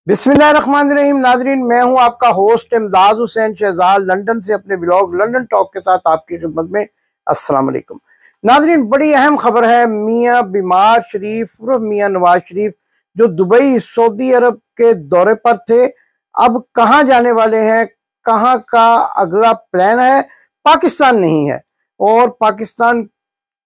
बिस्मिल्लाहिर्रहमानिर्रहीम। नाजरीन, मैं हूं आपका होस्ट इमदाद हुसैन शहजाद, लंदन से अपने ब्लॉग लंदन टॉक के साथ आपकी खिदमत में। अस्सलाम वालेकुम नाजरीन, बड़ी अहम खबर है। मियां बीमार शरीफ उर्फ मियां नवाज शरीफ जो दुबई सऊदी अरब के दौरे पर थे, अब कहाँ जाने वाले हैं, कहाँ का अगला प्लान है। पाकिस्तान नहीं है, और पाकिस्तान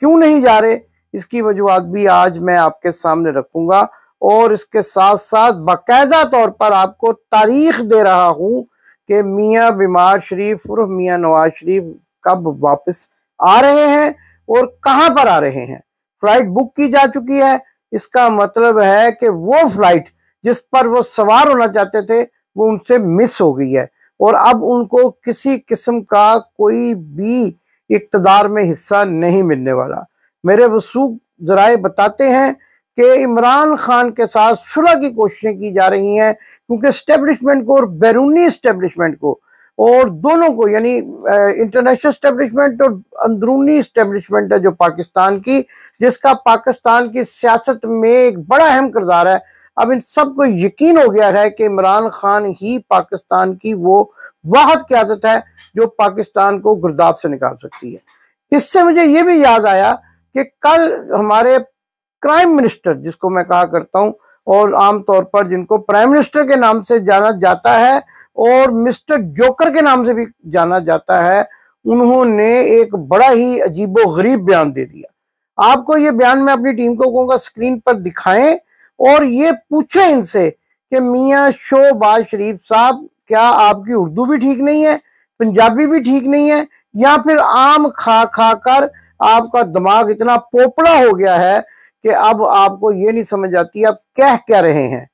क्यों नहीं जा रहे, इसकी वजूहत भी आज मैं आपके सामने रखूंगा। और इसके साथ साथ बाकायदा तौर पर आपको तारीख दे रहा हूं कि मियां बीमार शरीफ उर्फ मियां नवाज शरीफ कब वापस आ रहे हैं और कहां पर आ रहे हैं। फ्लाइट बुक की जा चुकी है। इसका मतलब है कि वो फ्लाइट जिस पर वो सवार होना चाहते थे वो उनसे मिस हो गई है, और अब उनको किसी किस्म का कोई भी इक्तदार में हिस्सा नहीं मिलने वाला। मेरे वसूख जराए बताते हैं कि इमरान खान के साथ सुलह की कोशिशें की जा रही हैं, क्योंकि स्टैब्लिशमेंट को और बैरूनी स्टैब्लिशमेंट को, और दोनों को, यानी इंटरनेशनल स्टैब्लिशमेंट और अंदरूनी स्टैब्लिशमेंट है जो पाकिस्तान की, जिसका पाकिस्तान की सियासत में एक बड़ा अहम किरदार है। अब इन सबको यकीन हो गया है कि इमरान खान ही पाकिस्तान की वो वाहिद क़यादत है जो पाकिस्तान को गिरदाव से निकाल सकती है। इससे मुझे ये भी याद आया कि कल हमारे प्राइम मिनिस्टर, जिसको मैं कहा करता हूं और आमतौर पर जिनको प्राइम मिनिस्टर के नाम से जाना जाता है और मिस्टर जोकर के नाम से भी जाना जाता है, उन्होंने एक बड़ा ही अजीबोगरीब बयान दे दिया। आपको ये बयान मैं अपनी टीम को कहूँगा स्क्रीन पर दिखाएं और ये पूछें इनसे कि मियां शहबाज शरीफ साहब, क्या आपकी उर्दू भी ठीक नहीं है, पंजाबी भी ठीक नहीं है, या फिर आम खा खा कर आपका दिमाग इतना पोपड़ा हो गया है कि अब आपको ये नहीं समझ आती आप कह क्या रहे हैं,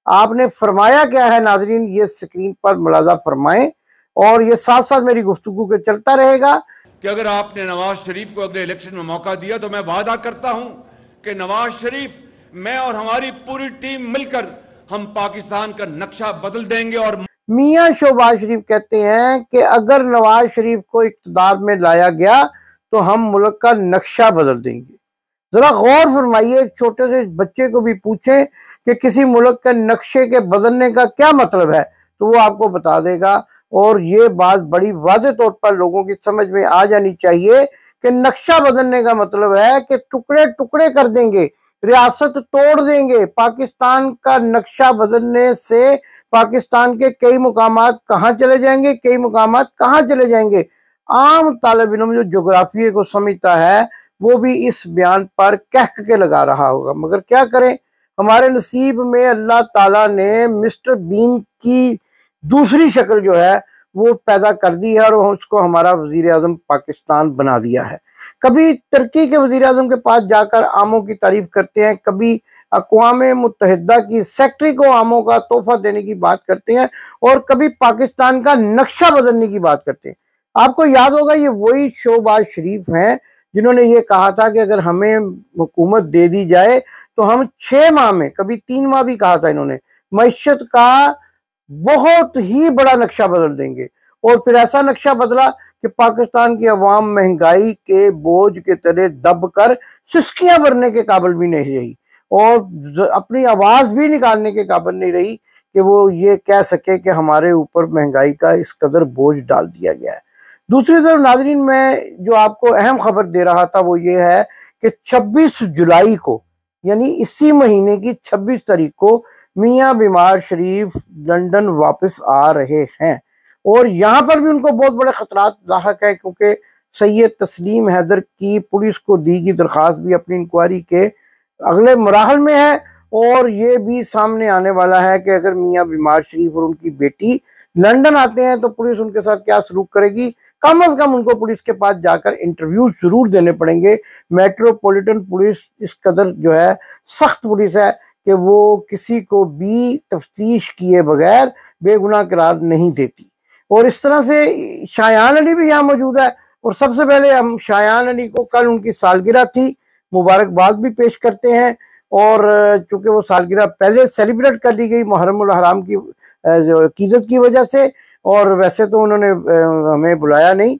आपने फरमाया क्या है। नाजरीन, ये स्क्रीन पर मुलाजा फरमाएं और ये साथ साथ मेरी गुफ्तगू के चलता रहेगा कि अगर आपने नवाज शरीफ को अगले इलेक्शन में मौका दिया तो मैं वादा करता हूं कि नवाज शरीफ, मैं और हमारी पूरी टीम मिलकर हम पाकिस्तान का नक्शा बदल देंगे। और मियां शहबाज शरीफ कहते हैं कि अगर नवाज शरीफ को इक़्तिदार में लाया गया तो हम मुल्क का नक्शा बदल देंगे। जरा गौर फरमाइए, एक छोटे से बच्चे को भी पूछें कि किसी मुल्क के नक्शे के बदलने का क्या मतलब है तो वो आपको बता देगा। और ये बात बड़ी वाज़ेह तौर पर लोगों की समझ में आ जानी चाहिए कि नक्शा बदलने का मतलब है कि टुकड़े टुकड़े कर देंगे, रियासत तोड़ देंगे। पाकिस्तान का नक्शा बदलने से पाकिस्तान के कई मुकामात कहाँ चले जाएंगे, कई मुकामात कहाँ चले जाएंगे। आम तालिब इल्म जो जोग्राफिए को समझता है वो भी इस बयान पर कह के लगा रहा होगा, मगर क्या करें, हमारे नसीब में अल्लाह ताला ने मिस्टर बीन की दूसरी शक्ल जो है वो पैदा कर दी है और उसको हमारा वजीर आजम पाकिस्तान बना दिया है। कभी तुर्की के वजीर आजम के पास जाकर आमों की तारीफ करते हैं, कभी अक़वाम मुत्तहिदा की सेक्रेटरी को आमों का तोहफा देने की बात करते हैं, और कभी पाकिस्तान का नक्शा बदलने की बात करते हैं। आपको याद होगा ये वही शहबाज शरीफ हैं जिन्होंने ये कहा था कि अगर हमें हुकूमत दे दी जाए तो हम 6 माह में, कभी 3 माह भी कहा था इन्होंने, मईशत का बहुत ही बड़ा नक्शा बदल देंगे। और फिर ऐसा नक्शा बदला कि पाकिस्तान की अवाम महंगाई के बोझ के तले दब कर सिसकियां भरने के काबिल भी नहीं रही, और अपनी आवाज भी निकालने के काबिल नहीं रही कि वो ये कह सके कि हमारे ऊपर महंगाई का इस कदर बोझ डाल दिया गया है। दूसरी तरफ नाजरीन, मैं जो आपको अहम खबर दे रहा था वो ये है कि 26 जुलाई को, यानी इसी महीने की 26 तारीख को मियां बीमार शरीफ लंदन वापस आ रहे हैं, और यहाँ पर भी उनको बहुत बड़े खतरात लाहक है, क्योंकि सैयद तस्लीम हैदर की पुलिस को दी गई दरख्वास्त भी अपनी इंक्वायरी के अगले मराहल में है, और ये भी सामने आने वाला है कि अगर मियां बीमार शरीफ और उनकी बेटी लंदन आते हैं तो पुलिस उनके साथ क्या सलूक करेगी। कम अज कम उनको पुलिस के पास जाकर इंटरव्यू जरूर देने पड़ेंगे। मेट्रोपॉलिटन पुलिस इस कदर जो है सख्त पुलिस है कि वो किसी को भी तफ्तीश किए बगैर बेगुनाह करार नहीं देती। और इस तरह से शायान अली भी यहाँ मौजूद है, और सबसे पहले हम शायान अली को, कल उनकी सालगिरह थी, मुबारकबाद भी पेश करते हैं। और चूंकि वो सालगिरह पहले सेलिब्रेट कर दी गई मुहर्रम हराम की क़ीदत की वजह से, और वैसे तो उन्होंने हमें बुलाया नहीं,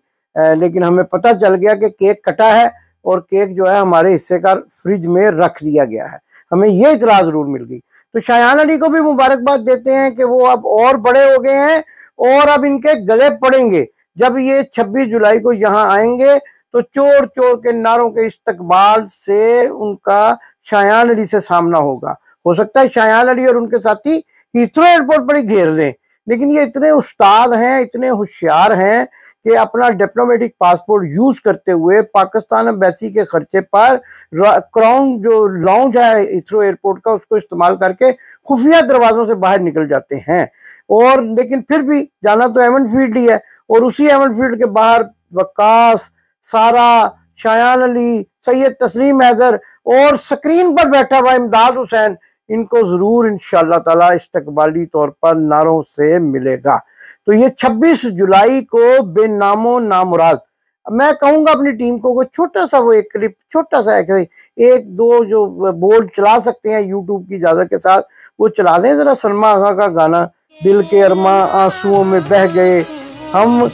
लेकिन हमें पता चल गया कि केक कटा है और केक जो है हमारे हिस्से का फ्रिज में रख दिया गया है, हमें ये इतला जरूर मिल गई। तो शायान अली को भी मुबारकबाद देते हैं कि वो अब और बड़े हो गए हैं और अब इनके गले पड़ेंगे। जब ये 26 जुलाई को यहाँ आएंगे तो चोर चोर के नारों के इस्तकबाल से उनका शायान अली से सामना होगा। हो सकता है शायान अली और उनके साथी हीथ्रो एयरपोर्ट पर ही घेर लें, लेकिन ये इतने उस्ताद हैं, इतने होशियार हैं कि अपना डिप्लोमेटिक पासपोर्ट यूज करते हुए पाकिस्तान एम्बेसी के खर्चे पर क्राउन जो लॉन्ज है हीथ्रो एयरपोर्ट का, उसको इस्तेमाल करके खुफिया दरवाजों से बाहर निकल जाते हैं। और लेकिन फिर भी जाना तो एमन फील्ड ही है, और उसी एमन फील्ड के बाहर वक्कास, सारा, शायान अली, सैयद तस्लीम हैदर और स्क्रीन पर बैठा हुआ इमदाद हुसैन, इनको जरूर इंशाअल्लाह ताला इस्तकबाली तौर पर नारों से मिलेगा। तो ये 26 जुलाई को बेनामो नामुराद, मैं कहूंगा अपनी टीम को छोटा सा वो एक क्लिप, छोटा सा एक दो जो बोर्ड चला सकते हैं यूट्यूब की इजाजत के साथ, वो चला दें जरा। सलमा आगा का गाना, दिल के अरमा आंसुओं में बह गए, हम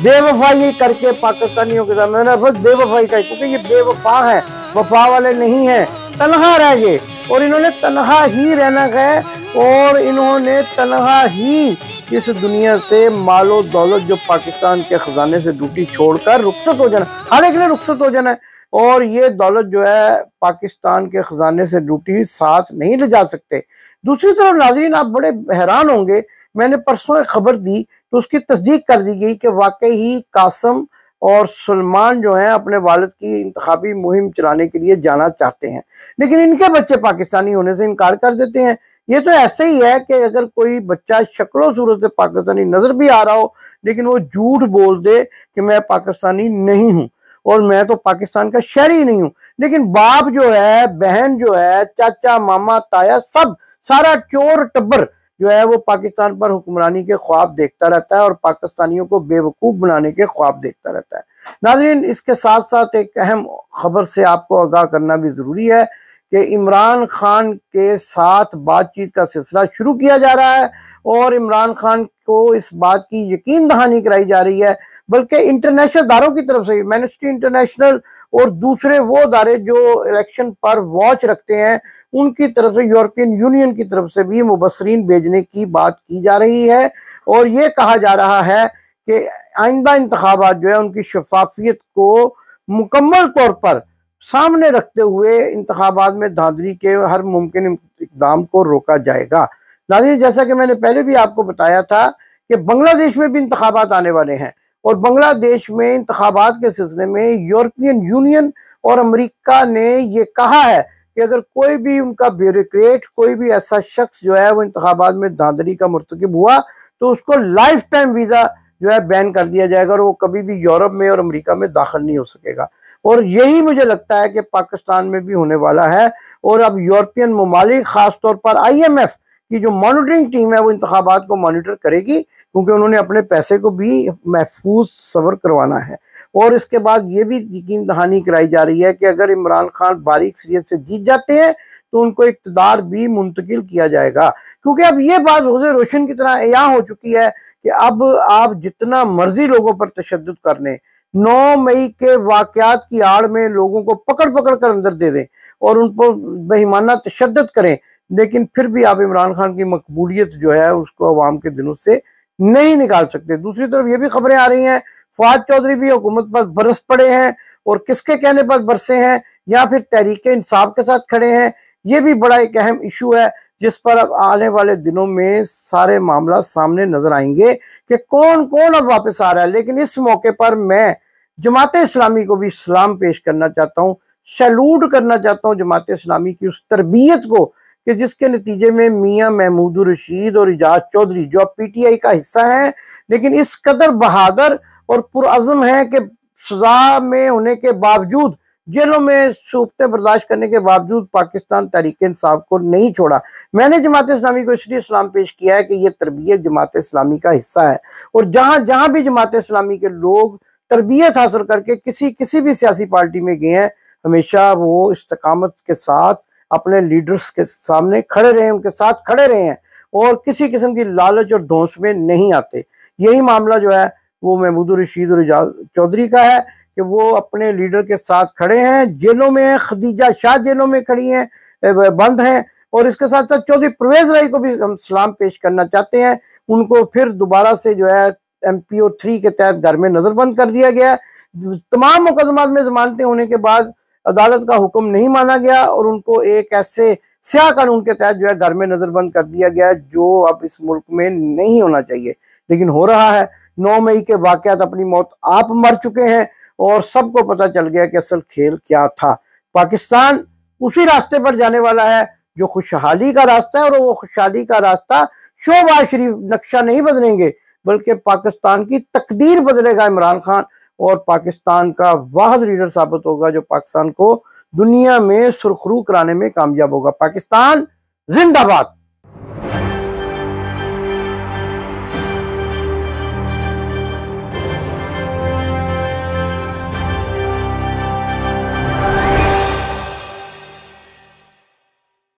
बेवफाई करके पाकिस्तानियों के साथ, मैंने बस बेवफाई का, क्योंकि ये बेवफा है, वफा वाले नहीं है, तनहा रह गए और इन्होंने तनहा ही रहना है और इन्होंने तनहा ही इस दुनिया से मालो दौलत जो पाकिस्तान के खजाने से लूटी छोड़कर रुखसत हो जाना, हर एक ने रुखसत हो जाना है। और ये दौलत जो है पाकिस्तान के खजाने से लूटी साथ नहीं ले जा सकते। दूसरी तरफ नाजरीन, आप बड़े हैरान होंगे, मैंने परसों एक खबर दी तो उसकी तस्दीक कर दी गई कि वाकई ही कासम और सलमान जो हैं अपने वालिद की इंतखाबी मुहिम चलाने के लिए जाना चाहते हैं, लेकिन इनके बच्चे पाकिस्तानी होने से इनकार कर देते हैं। ये तो ऐसे ही है कि अगर कोई बच्चा शक्लो सूरत से पाकिस्तानी नजर भी आ रहा हो, लेकिन वो झूठ बोल दे कि मैं पाकिस्तानी नहीं हूँ और मैं तो पाकिस्तान का शहरी नहीं हूँ, लेकिन बाप जो है, बहन जो है, चाचा, मामा, ताया, सब सारा चोर टब्बर जो है वो पाकिस्तान पर हुक्मरानी के ख्वाब देखता रहता है और पाकिस्तानियों को बेवकूफ बनाने के ख्वाब देखता रहता है। नाज़रीन, इसके साथ साथ एक अहम खबर से आपको आगाह करना भी जरूरी है कि इमरान खान के साथ बातचीत का सिलसिला शुरू किया जा रहा है और इमरान खान को इस बात की यकीन दहानी कराई जा रही है, बल्कि इंटरनेशनल दारों की तरफ से, एमनेस्टी इंटरनेशनल और दूसरे वो दारे जो इलेक्शन पर वॉच रखते हैं, उनकी तरफ से, यूरोपियन यूनियन की तरफ से भी मुबसरीन भेजने की बात की जा रही है। और ये कहा जा रहा है कि आइंदा इंतखाबात जो है उनकी शफाफियत को मुकम्मल तौर पर सामने रखते हुए इंतखाबात में धांधली के हर मुमकिन इक़दाम को रोका जाएगा। नाज़रीन, जैसा कि मैंने पहले भी आपको बताया था कि बांग्लादेश में भी इंतखाबात आने वाले हैं और बांग्लादेश में इंतखाबात के सिलसिले में यूरोपियन यूनियन और अमेरिका ने ये कहा है कि अगर कोई भी उनका ब्यूरोक्रेट, कोई भी ऐसा शख्स जो है वो इंतखाबात में धांधली का मुर्तकिब हुआ तो उसको लाइफ टाइम वीज़ा जो है बैन कर दिया जाएगा और वो कभी भी यूरोप में और अमेरिका में दाखिल नहीं हो सकेगा। और यही मुझे लगता है कि पाकिस्तान में भी होने वाला है। और अब यूरोपियन ममालिक, खासतौर पर IMF की जो मॉनिटरिंग टीम है वो इंतखाबात को मॉनिटर करेगी, क्योंकि उन्होंने अपने पैसे को भी महफूज सबर करवाना है। और इसके बाद ये भी यकीन दहानी कराई जा रही है कि अगर इमरान खान बारीक सीरियत से जीत जाते हैं तो उनको इक़्तिदार भी मुंतकिल किया जाएगा, क्योंकि अब ये बात रोज़े रोशन की तरह यहाँ हो चुकी है कि अब आप जितना मर्जी लोगों पर तशद्दुद कर लें, 9 मई के वाक़यात की आड़ में लोगों को पकड़ पकड़ कर अंदर दे दें और उन पर बेईमाना तशद्दुद करें, लेकिन फिर भी आप इमरान खान की मकबूलियत जो है उसको अवाम के दिलों से नहीं निकाल सकते। दूसरी तरफ ये भी खबरें आ रही हैं फवाद चौधरी भी हुकूमत पर बरस पड़े हैं और किसके कहने पर बरसे हैं या फिर तहरीक इंसाफ के साथ खड़े हैं। ये भी बड़ा एक अहम इशू है जिस पर अब आने वाले दिनों में सारे मामला सामने नजर आएंगे कि कौन कौन अब वापस आ रहा है। लेकिन इस मौके पर मैं जमात इस्लामी को भी सलाम पेश करना चाहता हूँ, सैल्यूट करना चाहता हूँ जमात इस्लामी की उस तरबियत को कि जिसके नतीजे में मियां महमूद रशीद और इजाज चौधरी जो अब PTI का हिस्सा है, लेकिन इस कदर बहादुर और पुरअज़म है कि सजा में होने के बावजूद, जेलों में सूख्तें बर्दाश्त करने के बावजूद पाकिस्तान तहरीक इंसाफ को नहीं छोड़ा। मैंने जमात इस्लामी को इसलिए सलाम पेश किया है कि यह तरबियत जमात इस्लामी का हिस्सा है और जहाँ जहाँ भी जमात इस्लामी के लोग तरबियत हासिल करके किसी भी सियासी पार्टी में गए हैं, हमेशा वो इस्तकामत के साथ अपने लीडर्स के सामने खड़े रहे, उनके साथ खड़े रहे हैं और किसी किस्म की लालच और धौंस में नहीं आते। यही मामला जो है वो महमूद रशीद और इजाज चौधरी का है कि वो अपने लीडर के साथ खड़े हैं, जेलों में, खदीजा शाह जेलों में खड़ी हैं, बंद हैं और इसके साथ साथ चौधरी परवेज राय को भी हम सलाम पेश करना चाहते हैं। उनको फिर दोबारा से जो है MPO 3 के तहत घर में नजरबंद कर दिया गया। तमाम मुकदमात में जमानतें होने के बाद अदालत का हुक्म नहीं माना गया और उनको एक ऐसे स्याह कानून के तहत जो है घर में नजरबंद कर दिया गया, जो अब इस मुल्क में नहीं होना चाहिए, लेकिन हो रहा है। 9 मई के वाकयात अपनी मौत आप मर चुके हैं और सबको पता चल गया कि असल खेल क्या था। पाकिस्तान उसी रास्ते पर जाने वाला है जो खुशहाली का रास्ता है, और वो खुशहाली का रास्ता शहबाज शरीफ नक्शा नहीं बदलेंगे, बल्कि पाकिस्तान की तकदीर बदलेगा इमरान खान, और पाकिस्तान का वाहिद लीडर साबित होगा जो पाकिस्तान को दुनिया में सुरखरू कराने में कामयाब होगा। पाकिस्तान जिंदाबाद।